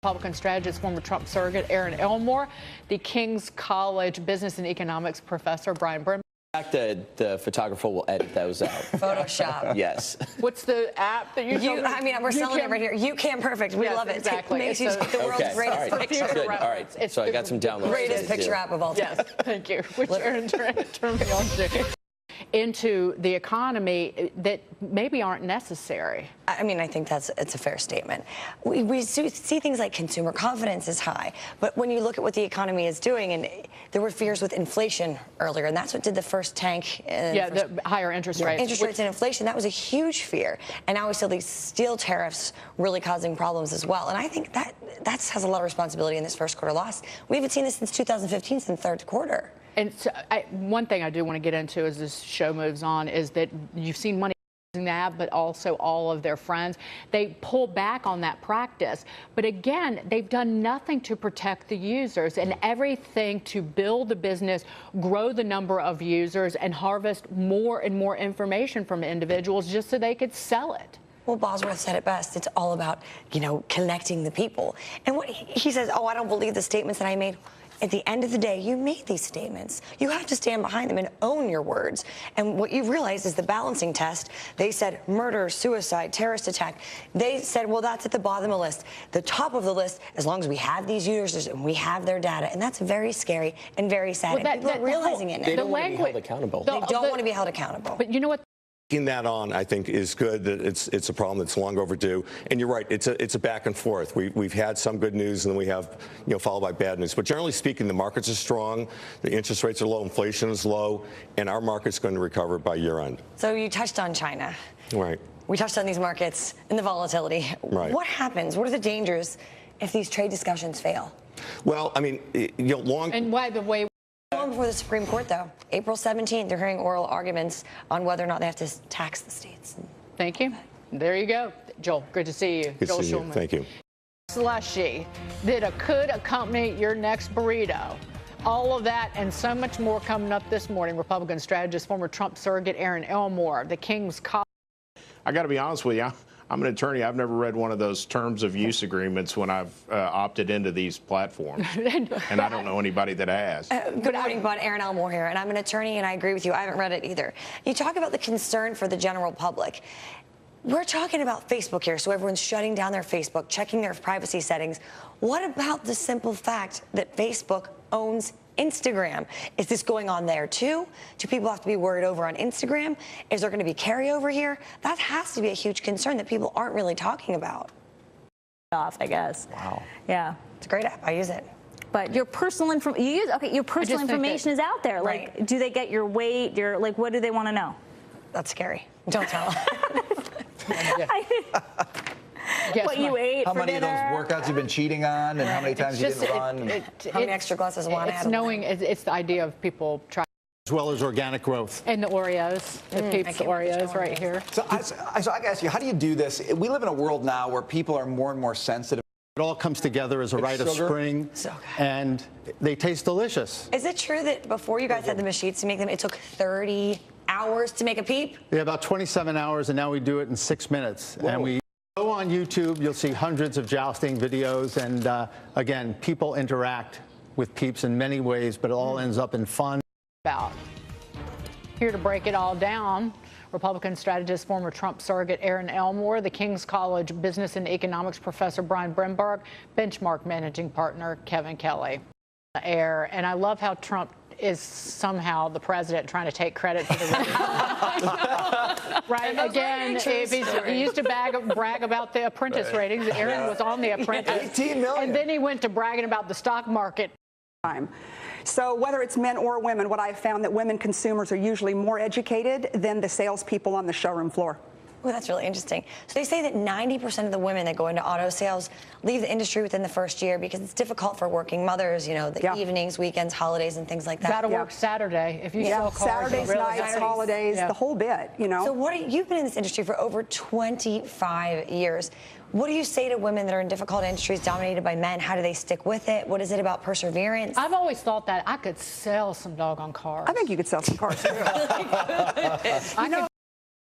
Republican strategist, former Trump surrogate Erin Elmore, the King's College business and economics professor Brian Brim. The photographer will edit those out. Photoshop. Yes. What's the app that you I mean, we're selling it right here. You Can Perfect. We love it. Exactly. It makes you the world's greatest picture. Good. All right. It's so I got some downloads. Greatest picture app of all time. Yes, thank you. Which Erin turned me on to. Into the economy that maybe aren't necessary. I mean, I think it's a fair statement. We see things like consumer confidence is high, but when you look at what the economy is doing, and there were fears with inflation earlier, and that's what did the first tank. The higher interest rates. Interest rates and inflation, that was a huge fear. And now we see these steel tariffs really causing problems as well. And I think that has a lot of responsibility in this first quarter loss. We haven't seen this since 2015, since the third quarter. And so one thing I do want to get into as this show moves on is that you've seen money using that, but also all of their friends. They pull back on that practice. But again, they've done nothing to protect the users and everything to build the business, grow the number of users, and harvest more and more information from individuals just so they could sell it. Well, Bosworth said it best. It's all about, connecting the people. And what he says, oh, I don't believe the statements that I made. At the end of the day, you made these statements. You have to stand behind them and own your words. And what you realize is the balancing test. They said murder, suicide, terrorist attack. They said, well, that's at the bottom of the list. The top of the list, as long as we have these users and we have their data. And that's very scary and very sad. And people are realizing it now. They don't want to be held accountable. They don't want to be held accountable. But you know what? Taking that on, I think, is good. That it's a problem that's long overdue. And you're right, it's a back and forth. We've had some good news, and then we have, followed by bad news. But generally speaking, the markets are strong, the interest rates are low, inflation is low, and our market's going to recover by year end. So you touched on China. Right. We touched on these markets and the volatility. Right. What happens? What are the dangers if these trade discussions fail? Well, I mean, long. And by the way. Before the Supreme Court, though, April 17th, they're hearing oral arguments on whether or not they have to tax the states. Thank you. There you go. Joel, good to see you. Good Joel to see you. Schulman. Thank you. Slushy that could accompany your next burrito. All of that and so much more coming up this morning. Republican strategist, former Trump surrogate Erin Elmore, the King's College. I got to be honest with you. I'm an attorney. I've never read one of those terms of use agreements when I've opted into these platforms. And I don't know anybody that has. Good morning, Bud. Erin Elmore here. And I'm an attorney, and I agree with you. I haven't read it either. You talk about the concern for the general public. We're talking about Facebook here, so everyone's shutting down their Facebook, checking their privacy settings. What about the simple fact that Facebook owns Instagram? Is this going on there too? Do people have to be worried over on Instagram? Is there going to be carryover here? That has to be a huge concern that people aren't really talking about. I guess. Wow. Yeah. It's a great app. I use it. But your personal information, your personal information is out there. Right. Like, do they get your weight? What do they want to know? That's scary. Don't tell them. What you ate how for many dinner. of those workouts you've been cheating on, and how many times you didn't run. How many extra glasses of wine I It's had? knowing, it's the idea of people trying. As well as organic growth. And the Oreos, the Peeps Oreos right here. So I got to ask you, how do you do this? We live in a world now where people are more and more sensitive. It all comes together as a rite of spring, So good. and they taste delicious. Is it true that before you guys had the machines to make them, it took 30 hours to make a Peep? Yeah, about 27 hours, and now we do it in 6 minutes. Whoa. And we go on YouTube, you'll see hundreds of jousting videos, and again, people interact with Peeps in many ways, but it all ends up in fun. Here to break it all down, Republican strategist, former Trump surrogate Erin Elmore, the King's College business and economics professor Brian Brimberg, Benchmark managing partner Kevin Kelly. And I love how Trump is somehow the president trying to take credit for the right again. If he used to brag about the Apprentice ratings. Erin was on the Apprentice, 18 million. and then he went to bragging about the stock market. So whether it's men or women, what I've found that women consumers are usually more educated than the salespeople on the showroom floor. Oh, that's really interesting. So they say that 90% of the women that go into auto sales leave the industry within the first year because it's difficult for working mothers, the evenings, weekends, holidays, and things like that. Got to work Saturday if you sell cars. Saturdays, nights, holidays, the whole bit, So you've been in this industry for over 25 years. What do you say to women that are in difficult industries dominated by men? How do they stick with it? What is it about perseverance? I've always thought that I could sell some doggone cars. I think you could sell some cars too. I could